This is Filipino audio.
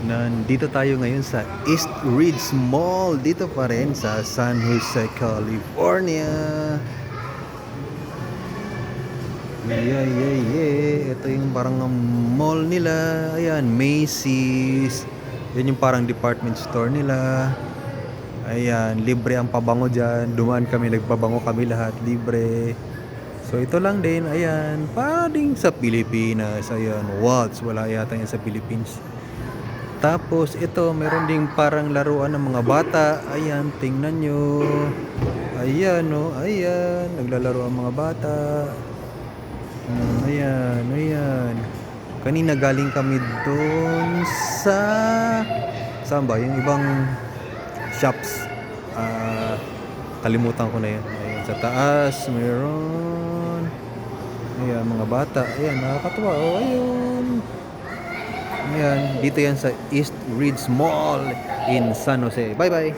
Nandito tayo ngayon sa East Ridge Mall. Dito pa rin sa San Jose, California. Yeah, yeah, yeah. Ito yung parang mall nila. Ayan, Macy's. Yan yung parang department store nila. Ayan, libre ang pabango dyan. Dumaan kami, nagpabango kami lahat. Libre. So ito lang din, ayan, paring sa Pilipinas. Ayan, Watts. Wala yata yan sa Philippines. Tapos ito, meron ding parang laruan ng mga bata. Ayan, tingnan nyo. Ayan, oh, ayan. Naglalaro ang mga bata. Ayan, ayan. Kanina galing kami doon sa... Saan ba? Yung ibang shops. Kalimutan ko na yan. Ayan, sa taas, meron. Ayan, mga bata. Ayan, nakakatuwa. Oh, ayun. Ayan, dito yan sa East Ridge Mall in San Jose. Bye-bye!